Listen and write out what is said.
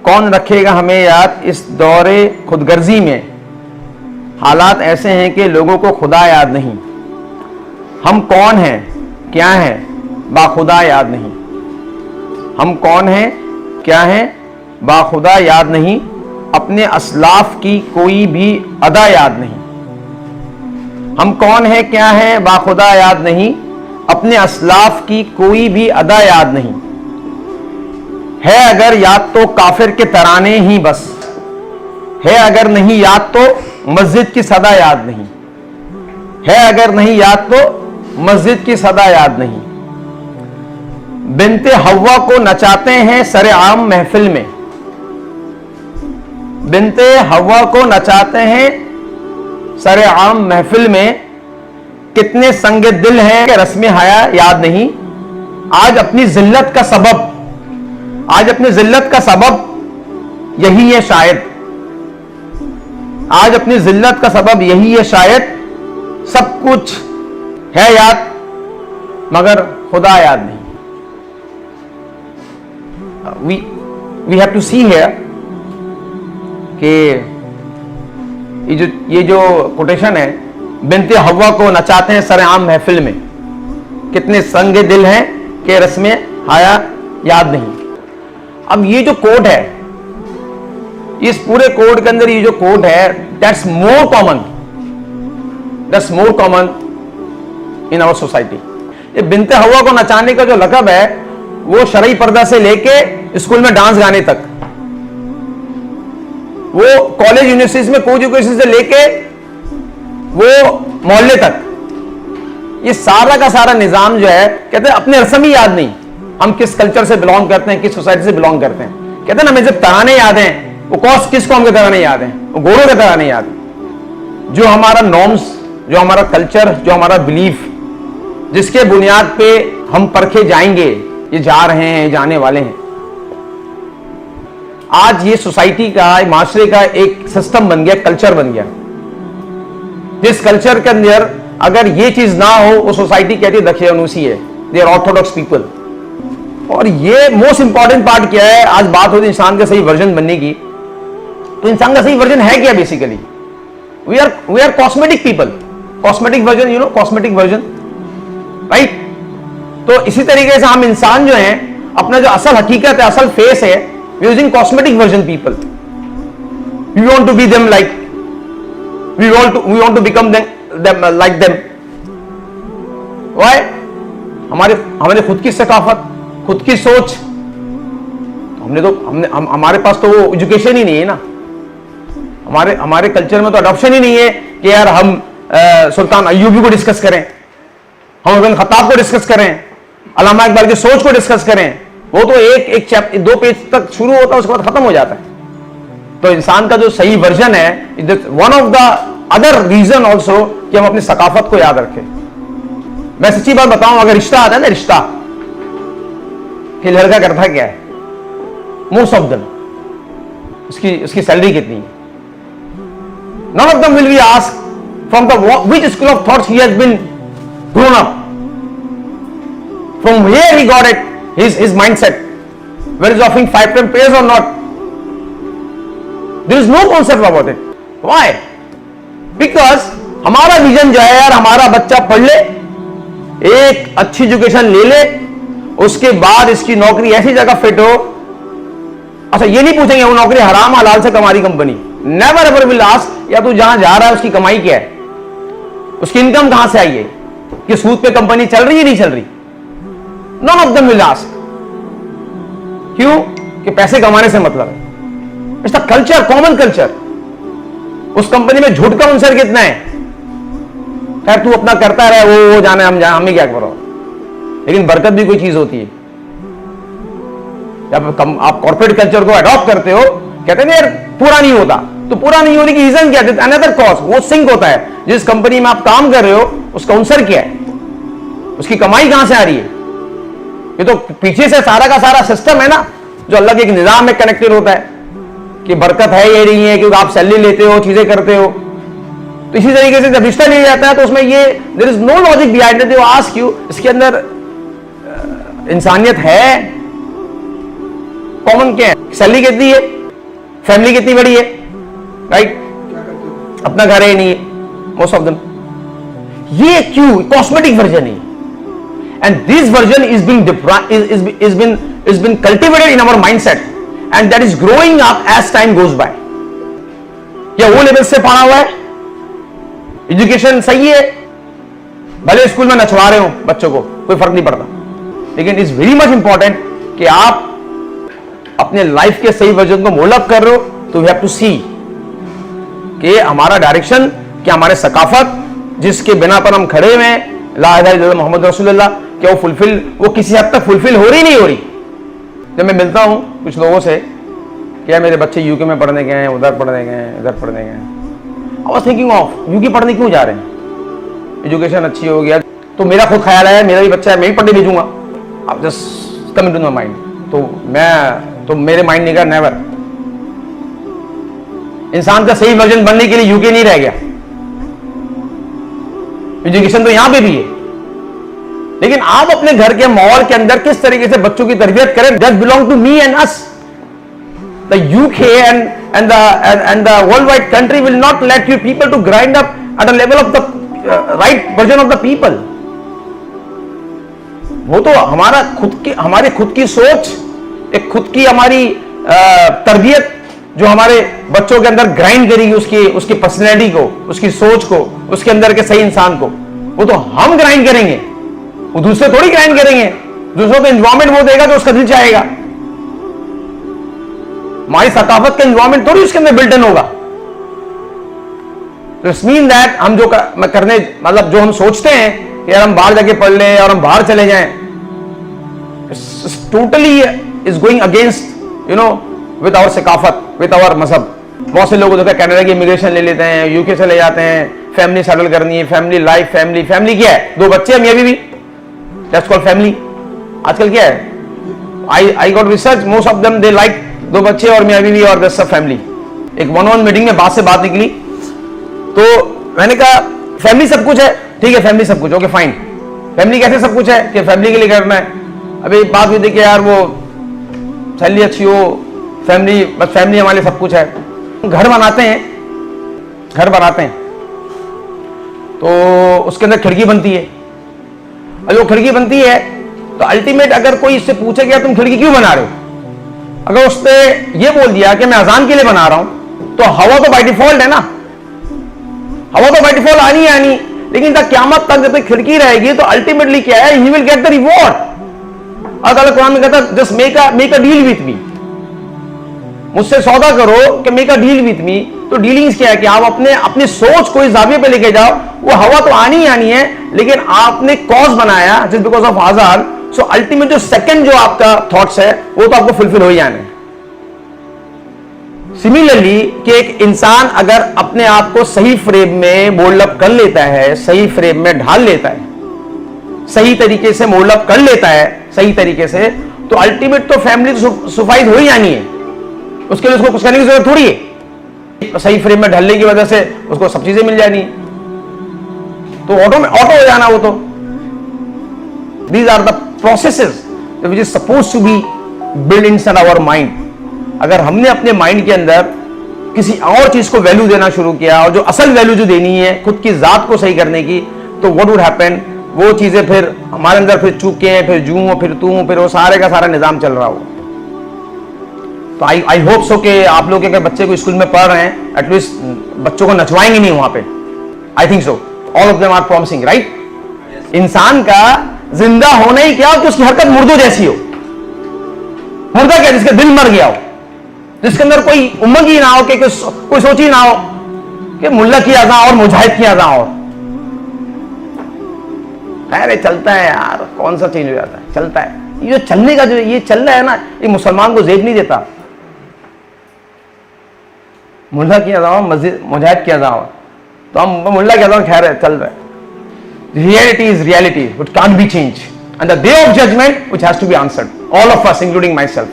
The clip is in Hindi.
कौन रखेगा हमें याद इस दौरे खुदगर्जी में। हालात ऐसे हैं कि लोगों को खुदा याद नहीं। हम कौन हैं, क्या हैं, बाखुदा याद नहीं। हम कौन हैं, क्या हैं, बाखुदा याद नहीं। अपने असलाफ की कोई भी अदा याद नहीं। हम कौन हैं, क्या हैं, बाखुदा याद नहीं। अपने असलाफ की कोई भी अदा याद नहीं। है अगर याद तो काफिर के तराने ही बस। है अगर नहीं याद तो मस्जिद की सदा याद नहीं। है अगर नहीं याद तो मस्जिद की सदा याद नहीं। बिनते हव्वा को नचाते हैं सरे आम महफिल में। बिनते हव्वा को नचाते हैं सरे आम महफिल में। कितने संगे दिल हैं कि रस्म हया याद नहीं। आज अपनी जिल्लत का सबब, आज अपनी जिल्लत का सबब यही है शायद। आज अपनी जिल्लत का सबब यही है शायद। सब कुछ है याद मगर खुदा याद नहीं। We have to see here कि ये जो कोटेशन है, बिनते हव्वा को नचाते हैं सरे आम महफिल में। कितने संगे दिल हैं कि रस्म हया याद नहीं। अब ये जो कोड है, इस पूरे कोड के अंदर ये जो कोड है, that's more common in our society. ये बिनते हवा को नचाने का जो लकब है, वो शरई पर्दा से लेके स्कूल में डांस गाने तक, वो कॉलेज यूनिवर्सिटीज में को एजुकेशन से लेके वो मोहल्ले तक, ये सारा का सारा निजाम जो है, कहते हैं अपने रस्म ही याद नहीं। हम किस कल्चर से बिलोंग करते हैं, किस सोसाइटी से बिलोंग करते हैं। कहते हैं ना, हमें जब तराने याद हैं, वो किस कौम के तराने याद हैं, वो गोरों के तराने याद हैं। जो हमारा नॉर्म्स, जो हमारा कल्चर, जो हमारा बिलीफ, जिसके बुनियाद पे हम परखे जाएंगे, ये जा रहे हैं, जाने वाले हैं। आज ये सोसाइटी का, माशरे का एक सिस्टम बन गया, कल्चर बन गया, जिस कल्चर के अंदर अगर ये चीज ना हो, वो सोसाइटी कहती है दखियानूसी है, दे आर ऑर्थोडॉक्स पीपल। और ये मोस्ट इंपॉर्टेंट पार्ट क्या है, आज बात होती है इंसान का सही वर्जन बनने की, तो इंसान का सही वर्जन है क्या? Basically we are cosmetic people. Cosmetic version, you know, cosmetic version, right. तो इसी तरीके से हम इंसान जो हैं, अपना जो असल हकीकत है, असल फेस है, using cosmetic version people. We want to be them like, we want to become them like them. Why? हमारे खुद की सकाफत, खुद की सोच, हमारे पास तो वो एजुकेशन ही नहीं है ना। हमारे कल्चर में तो अडॉप्शन ही नहीं है कि यार हम सुल्तान अय्यूबी को डिस्कस करें, हम इब्न खत्ताब को डिस्कस करें, अल्लामा इकबाल की सोच को डिस्कस करें। वो तो एक चैप्टर, 2 पेज तक शुरू होता है, उसके बाद खत्म हो जाता है। तो इंसान का जो सही वर्जन है, one of the other reason also कि हम अपनी सकाफत को याद रखें। मैं सच्ची बात बताऊं, अगर रिश्ता आता है ना, रिश्ता कि लड़का करता क्या है, मोस्ट ऑफ देम उसकी सैलरी कितनी है, none of them will be asked from which school of thoughts he has been grown up, from where he got it, his mindset, whether he's offering 5 time prayers or not. There is no concept about it. Why? Because हमारा विजन जो है यार, हमारा बच्चा पढ़ ले, एक अच्छी एजुकेशन ले ले, उसके बाद इसकी नौकरी ऐसी जगह फिट हो। अच्छा, ये नहीं पूछेंगे वो नौकरी हराम हलाल से कमा रही company, never ever will ask, या तू जहां जा रहा है उसकी कमाई क्या है, उसकी इनकम कहां से आई है, कि सूद पे कंपनी चल रही है नहीं चल रही। None of them will ask. क्यों? कि पैसे कमाने से मतलब है। It's the culture, common culture. उस कंपनी में झूठ का अंसर कितना है, खैर तू अपना करता रहे, वो जाने, हमें क्या करो। लेकिन बरकत भी कोई चीज होती है। जब आप कॉर्पोरेट कल्चर को अडॉप्ट करते हो, कहते हैं यार पूरा नहीं होता, तो पूरा नहीं होने की रीजन क्या है? अनदर कॉज, वो सिंक होता है। जिस कंपनी में आप काम कर रहे हो, उसका अंसर क्या है, उसकी कमाई कहां से आ रही है। ये तो पीछे से सारा का सारा सिस्टम है ना, जो अल्लाह के एक निजाम में कनेक्टेड होता है कि बरकत है ये नहीं है, क्योंकि आप सैलरी लेते हो, चीजें करते हो। तो इसी तरीके से जब रिश्ता लिया जाता है, तो उसमें ये there is no logic behind it. Ask you, इसके अंदर इंसानियत है? कॉमन क्या है? सैलरी कितनी है? फैमिली कितनी बड़ी है, राइट? अपना घर है नहीं है मोस्ट ऑफ देम। ये क्यों? कॉस्मेटिक वर्जन है, and this version is been cultivated in our mindset and that is growing up as time goes by. या वो लेवल से पढ़ा हुआ है, एजुकेशन सही है, भले स्कूल में नचवा रहे हो बच्चों को, कोई फर्क नहीं पड़ता, लेकिन इट्स वेरी मच इंपॉर्टेंट कि आप अपने लाइफ के सही वर्जन को मोल्ड अप कर रहे हो, तो वी हैव टू सी कि हमारा डायरेक्शन, कि हमारे सकाफत जिसके बिना पर हम खड़े हुए हैं, ला इलाहा इल्लल्लाह मोहम्मद रसूलुल्लाह, क्या वो किसी हद तक फुलफिल हो रही नहीं हो रही? जब मैं मिलता हूं कुछ लोगों से, क्या मेरे बच्चे यूके में पढ़ने गए हैं, उधर पढ़ने गए हैं, इधर पढ़ने गए हैं, I was thinking of UK पढ़ने क्यों जा रहे हैं? एजुकेशन अच्छी हो गया तो मेरा खुद ख्याल आया, मेरा भी बच्चा है, मैं ही पढ़ने भेजूंगा। अब just come into my mind, तो मेरे माइंड ने कहा नेवर। इंसान का सही वर्जन बनने के लिए यूके नहीं रह गया, एजुकेशन तो यहां पे भी है, लेकिन आप अपने घर के माहौल के अंदर किस तरीके से बच्चों की तरबियत करें, that belong to me and us. The UK and the world wide country will not let you people to grind up at a level of the right version of the people. वो तो हमारी खुद की सोच, एक खुद की हमारी तरबियत जो हमारे बच्चों के अंदर ग्राइंड करेगी उसकी पर्सनैलिटी को, उसकी सोच को, उसके अंदर के सही इंसान को, वो तो हम ग्राइंड करेंगे, वो दूसरे थोड़ी ग्राइंड करेंगे। दूसरों को एनवायरमेंट वो देगा तो उसका दिल चाहेगा, हमारी सकाफत का एनवायरमेंट थोड़ी उसके अंदर बिल्ट इन होगा। तो इट्स मीन दैट हम जो करने, मतलब जो हम सोचते हैं कि यार हम बाहर जाके पढ़ लें और हम बाहर चले जाएं, totally is going against with our सकाफत, विद आवर मजहब। बहुत से लोग उधर कनाडा की इमिग्रेशन ले लेते हैं, यूके चले जाते हैं, फैमिली सेटल करनी है, फैमिली लाइफ, फैमिली क्या है? 2 बच्चे, हम ये भी दैट्स कॉल्ड फैमिली। आजकल क्या है? I got research, most of them they like 2 बच्चे और मैं अभी भी और दैट्स अ फैमिली। एक 1-on-1 मीटिंग में बात निकली, तो मैंने कहा फैमिली सब कुछ है, ठीक है फैमिली सब कुछ, ओके फाइन। फैमिली कैसे सब कुछ है कि फैमिली के लिए करना है? अभी बात हुई थी कि यार वो सैलरी अच्छी हो, फैमिली, बस फैमिली हमारे सब कुछ है। घर बनाते हैं तो उसके अंदर खिड़की बनती है, और जो खिड़की बनती है तो अल्टीमेट अगर कोई इससे पूछे कि तुम खिड़की क्यों बना रहे हो, अगर उसने ये बोल दिया कि मैं अजान के लिए बना रहा हूं, तो हवा तो बाय डिफॉल्ट है ना, हवा तो बाय डिफॉल्ट आनी है आनी, लेकिन तक क़यामत तक जब तक खिड़की रहेगी तो अल्टीमेटली क्या है? He will get the reward. Allah Quran में कहता just make a deal with me, मुझसे सौदा करो कि make a deal with me. तो डीलिंग्स क्या है कि आप अपनी सोच को इस जाविये पे लेके जाओ, वो हवा तो आनी ही आनी है, लेकिन आपने कॉज बनाया just because of Azad, so ultimate जो सेकंड जो आपका थॉट्स है वो तो आपको फुलफिल हो ही जाने। सिमिलरली कि एक इंसान अगर अपने आप को सही फ्रेम में मोल्ड अप कर लेता है, सही फ्रेम में ढाल लेता है, सही तरीके से मोल्ड अप कर लेता है सही तरीके से, तो अल्टीमेट तो फैमिली तो सुफाइज हो ही जानी है, उसके लिए उसको कुछ करने की जरूरत थोड़ी है। सही फ्रेम में ढलने की वजह से उसको सब चीजें मिल जानी, तो ऑटो हो जाना वो तो। These are the processes which is suppose to be build inside our mind. अगर हमने अपने माइंड के अंदर किसी और चीज को वैल्यू देना शुरू किया, और जो असल वैल्यू जो देनी है खुद की जात को सही करने की, तो व्हाट वुड हैपन? वो चीजें फिर हमारे अंदर फिर चूके, फिर जूं, फिर तू, फिर वो सारे का सारा निजाम चल रहा हो। तो आई होप सो कि आप लोग अगर बच्चे को स्कूल में पढ़ रहे हैं, एटलीस्ट बच्चों को नचवाएंगे नहीं वहां पे। I think so, all of them are promising, right? इंसान का जिंदा होना ही क्या हो कि उसकी हरकत मुर्दों जैसी हो। मुर्दा क्या? जिसका दिल मर गया हो, जिसके अंदर कोई उमंग ही ना हो, कि कोई सोच ही ना हो कि मुल्ला की अज़ा और मुजाहिद की अज़ा और। अरे चलता है यार, कौन सा चेंज हो जाता है, चलता है। ये चलने का जो ये चल रहा है ना, ये मुसलमान को जेब नहीं देता। मुल्ला की अज़ा, मस्जिद मुजाहिद की अज़ा, तो हम मुल्ला की अज़ा खैर है, चल रहा है। Reality is reality, it can't be changed, and the day of judgment which has to be answered, all of us including myself.